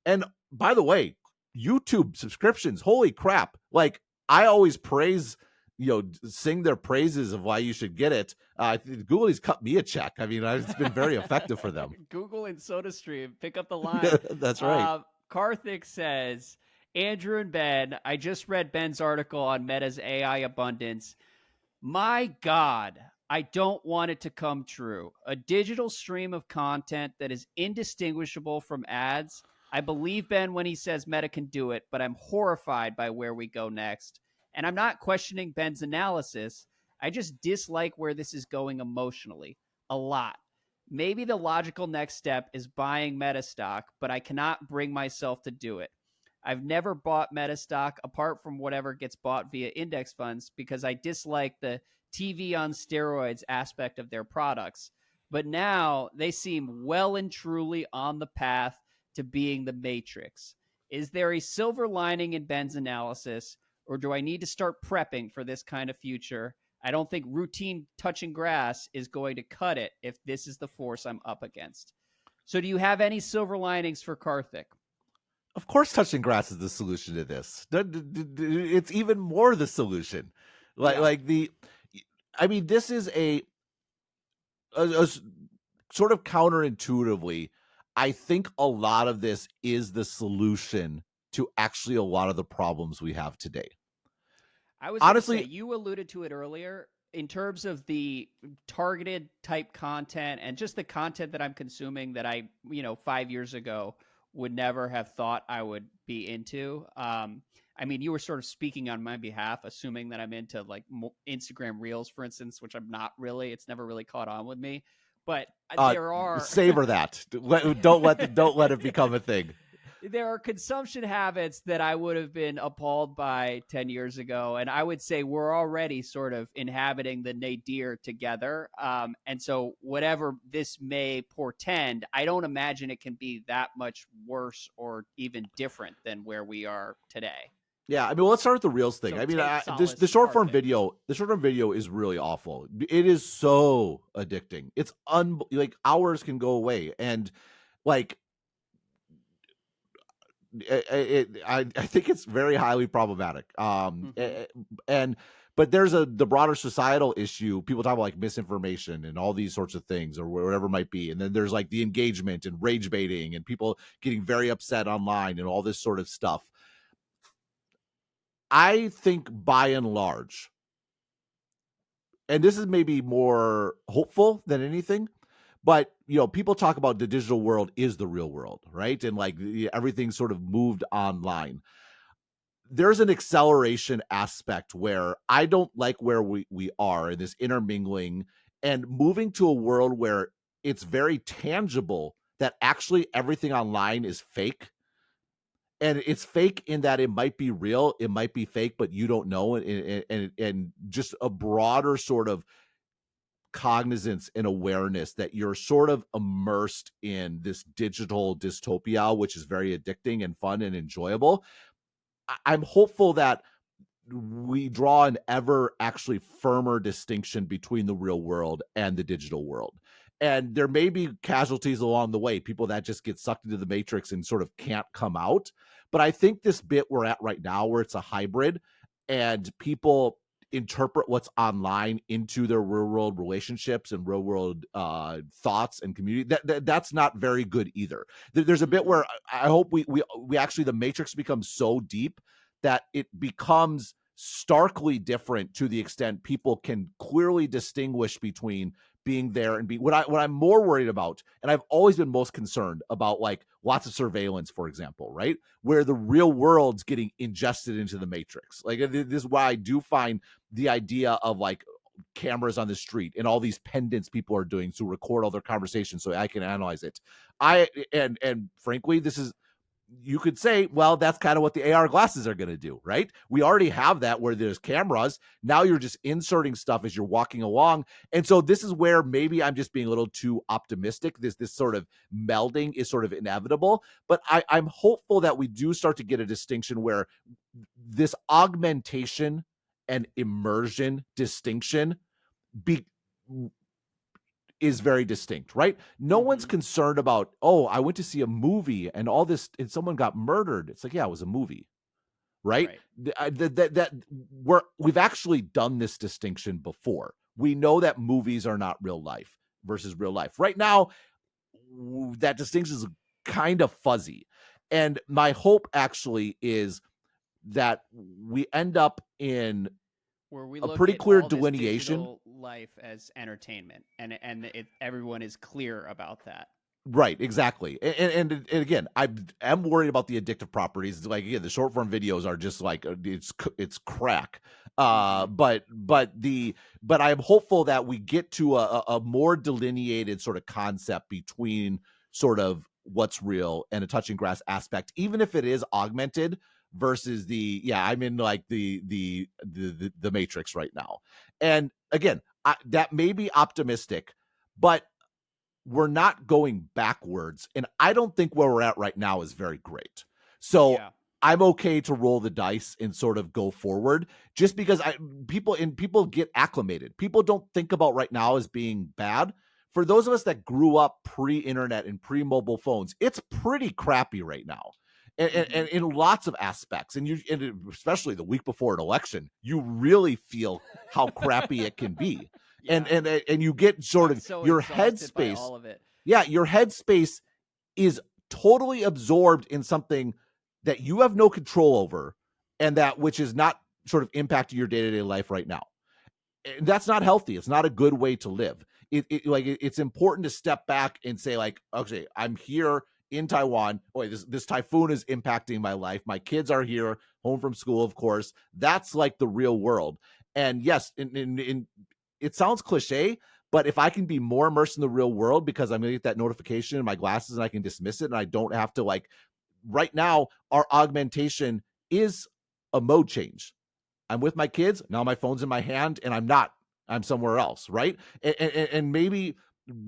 And by the way, YouTube subscriptions, holy crap. Like, I always praise, sing their praises of why you should get it. Google has cut me a check. I mean, it's been very effective for them. Google and SodaStream, pick up the line. That's right. Karthik says, Andrew and Ben, I just read Ben's article on Meta's AI abundance. My God, I don't want it to come true. A digital stream of content that is indistinguishable from ads. I believe Ben when he says Meta can do it, but I'm horrified by where we go next. And I'm not questioning Ben's analysis. I just dislike where this is going emotionally a lot. Maybe the logical next step is buying Meta stock, but I cannot bring myself to do it. I've never bought Meta stock apart from whatever gets bought via index funds because I dislike the TV on steroids aspect of their products. But now they seem well and truly on the path to being the Matrix. Is there a silver lining in Ben's analysis, or do I need to start prepping for this kind of future? I don't think routine touching grass is going to cut it if this is the force I'm up against. So do you have any silver linings for Karthik? Of course, touching grass is the solution to this. It's even more the solution. I mean, this is a sort of counterintuitively, I think a lot of this is the solution to actually a lot of the problems we have today. I was honestly say, you alluded to it earlier in terms of the targeted type content and just the content that I'm consuming that I, 5 years ago would never have thought I would be into. I mean, you were sort of speaking on my behalf, assuming that I'm into like Instagram Reels, for instance, which I'm not really. It's never really caught on with me. But there are savor that. Don't let it become a thing. There are consumption habits that I would have been appalled by 10 years ago. And I would say we're already sort of inhabiting the nadir together. And so whatever this may portend, I don't imagine it can be that much worse or even different than where we are today. Yeah, I mean, let's start with the Reels thing. So I mean, the short form video is really awful. It is so addicting. It's like hours can go away, and like I think it's very highly problematic. But there's the broader societal issue. People talk about like misinformation and all these sorts of things or whatever it might be. And then there's like the engagement and rage baiting and people getting very upset online and all this sort of stuff. I think by and large, and this is maybe more hopeful than anything, but people talk about the digital world is the real world, right? And like everything sort of moved online. There's an acceleration aspect where I don't like where we are in this intermingling and moving to a world where it's very tangible that actually everything online is fake. And it's fake in that it might be real, it might be fake, but you don't know. And just a broader sort of cognizance and awareness that you're sort of immersed in this digital dystopia, which is very addicting and fun and enjoyable. I'm hopeful that we draw an ever actually firmer distinction between the real world and the digital world. And there may be casualties along the way, people that just get sucked into the matrix and sort of can't come out. But I think this bit we're at right now, where it's a hybrid and people interpret what's online into their real world relationships and real world thoughts and community, that's not very good either. There's a bit where I hope we actually, the matrix becomes so deep that it becomes starkly different to the extent people can clearly distinguish between being there and what I'm more worried about, and I've always been most concerned about, like lots of surveillance, for example, right? Where the real world's getting ingested into the matrix. Like this is why I do find the idea of like cameras on the street and all these pendants people are doing to record all their conversations so I can analyze it. And frankly, this is, you could say, well, that's kind of what the AR glasses are going to do, right? We already have that where there's cameras. Now you're just inserting stuff as you're walking along. And so this is where maybe I'm just being a little too optimistic. This sort of melding is sort of inevitable. But I'm hopeful that we do start to get a distinction where this augmentation and immersion distinction is very distinct, right? No one's Mm-hmm. concerned about, oh, I went to see a movie and all this and someone got murdered. It's like, yeah, it was a movie, right? Right. We've actually done this distinction before. We know that movies are not real life versus real life. Right now, that distinction is kind of fuzzy. And my hope actually is that we end up in Where we a look pretty at clear all this delineation. digital life as entertainment, and everyone is clear about that. Right, exactly. And again, I am worried about the addictive properties. Like again, the short form videos are just like it's crack. Mm-hmm. But I'm hopeful that we get to a more delineated sort of concept between sort of what's real and a touching grass aspect, even if it is augmented versus I'm in like the Matrix right now. And again, that may be optimistic, but we're not going backwards. And I don't think where we're at right now is very great. So Yeah. I'm okay to roll the dice and sort of go forward just because people get acclimated. People don't think about right now as being bad. For those of us that grew up pre-internet and pre-mobile phones, it's pretty crappy right now. And Mm-hmm. in lots of aspects, and especially the week before an election, you really feel how crappy it can be, and Yeah. and you get sort I'm of so your exhausted by headspace. all of it. Yeah, your headspace is totally absorbed in something that you have no control over, and that which is not sort of impacting your day-to-day life right now. And that's not healthy. It's not a good way to live. It's important to step back and say, like, okay, I'm here in Taiwan. Boy, this typhoon is impacting my life. My kids are here, home from school, of course. That's like the real world. And yes, it sounds cliche, but if I can be more immersed in the real world because I'm going to get that notification in my glasses and I can dismiss it and I don't have to, like, right now, our augmentation is a mode change. I'm with my kids. Now my phone's in my hand and I'm not. I'm somewhere else, right? And maybe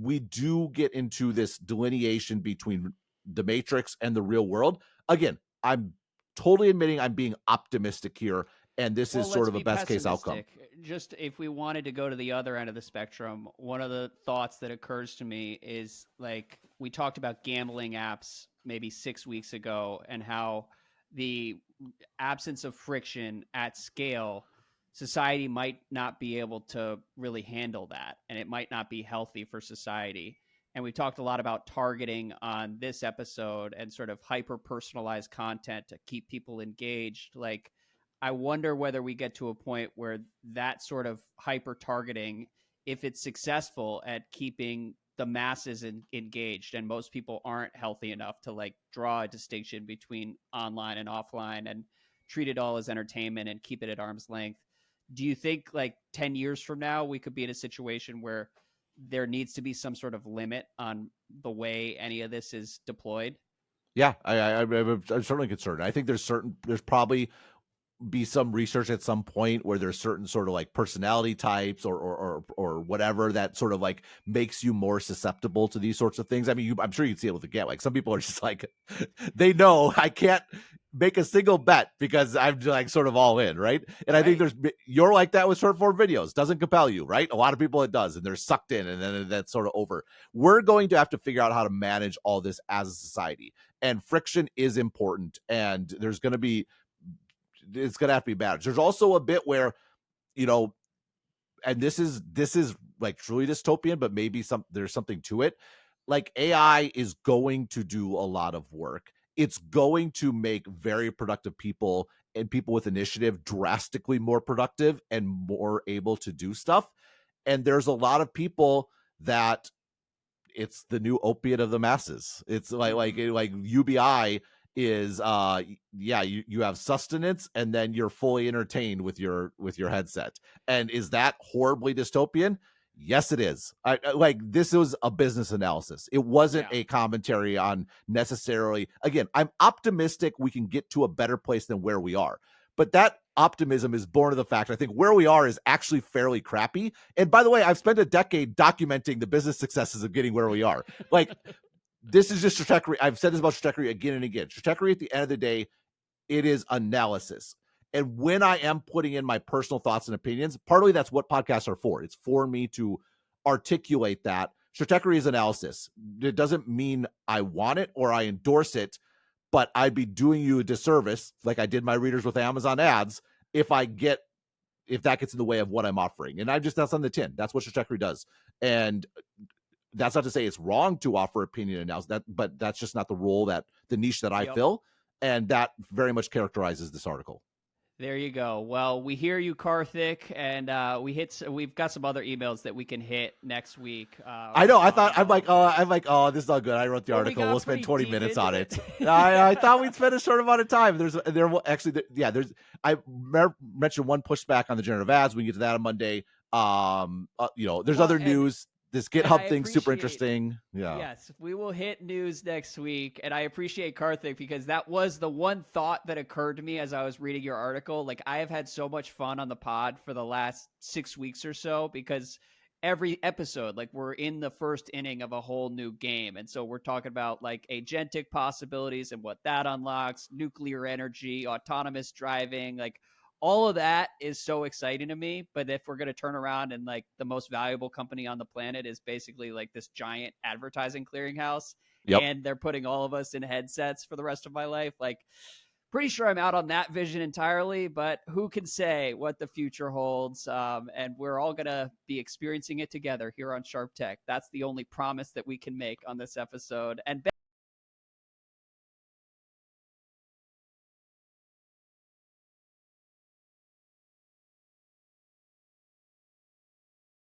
we do get into this delineation between the Matrix and the real world. Again, I'm totally admitting I'm being optimistic here, and this is Well, sort let's of a be best case outcome. pessimistic. Just if we wanted to go to the other end of the spectrum, one of the thoughts that occurs to me is like we talked about gambling apps maybe 6 weeks ago and how the absence of friction at scale, society might not be able to really handle that. And it might not be healthy for society. And we talked a lot about targeting on this episode and sort of hyper personalized content to keep people engaged. Like, I wonder whether we get to a point where that sort of hyper targeting, if it's successful at keeping the masses engaged, and most people aren't healthy enough to like draw a distinction between online and offline and treat it all as entertainment and keep it at arm's length. Do you think like 10 years from now, we could be in a situation where there needs to be some sort of limit on the way any of this is deployed? Yeah, I'm certainly concerned. I think there's probably be some research at some point where there's certain sort of like personality types or whatever that sort of like makes you more susceptible to these sorts of things. I mean, I'm sure you'd see able to get like some people are just like they know I can't make a single bet because I'm like sort of all in, right? And I think Right. you're like that with short form videos. Doesn't compel you, right? A lot of people it does, and they're sucked in, and then that's sort of over. We're going to have to figure out how to manage all this as a society, and friction is important, and there's going to be it's going to have to be managed. There's also a bit where, you know, and this is like truly dystopian, but maybe there's something to it. Like AI is going to do a lot of work. It's going to make very productive people and people with initiative drastically more productive and more able to do stuff. And there's a lot of people that it's the new opiate of the masses. It's Mm-hmm. like UBI is you have sustenance and then you're fully entertained with your headset. And is that horribly dystopian? Yes, it is. Like this was a business analysis. It wasn't Yeah. a commentary on necessarily. Again, I'm optimistic we can get to a better place than where we are. But that optimism is born of the fact I think where we are is actually fairly crappy. And by the way, I've spent a decade documenting the business successes of getting where we are. Like this is just trajectory. I've said this about trajectory again and again. Trajectory at the end of the day, it is analysis. And when I am putting in my personal thoughts and opinions, partly that's what podcasts are for. It's for me to articulate that Stratechery's analysis. It doesn't mean I want it or I endorse it, but I'd be doing you a disservice, like I did my readers with Amazon ads, if that gets in the way of what I'm offering. And that's on the tin. That's what Stratechery does. And that's not to say it's wrong to offer opinion analysis, but that's just not the niche that I fill. And that very much characterizes this article. There you go. Well, we hear you, Karthik, and we've got some other emails that we can hit next week. I know. I'm like, this is all good. I wrote the article. We'll spend 20 minutes on it. I thought we'd spend a short amount of time. I mentioned one pushback on the generative ads. We can get to that on Monday. There's other news. This GitHub thing's super interesting. Yeah. Yes, we will hit news next week. And I appreciate Karthik because that was the one thought that occurred to me as I was reading your article. Like, I have had so much fun on the pod for the last 6 weeks or so because every episode, like, we're in the first inning of a whole new game. And so we're talking about like agentic possibilities and what that unlocks, nuclear energy, autonomous driving, like all of that is so exciting to me. But if we're going to turn around and like the most valuable company on the planet is basically like this giant advertising clearinghouse, and they're putting all of us in headsets for the rest of my life, like pretty sure I'm out on that vision entirely, but who can say what the future holds? And we're all going to be experiencing it together here on Sharp Tech. That's the only promise that we can make on this episode. And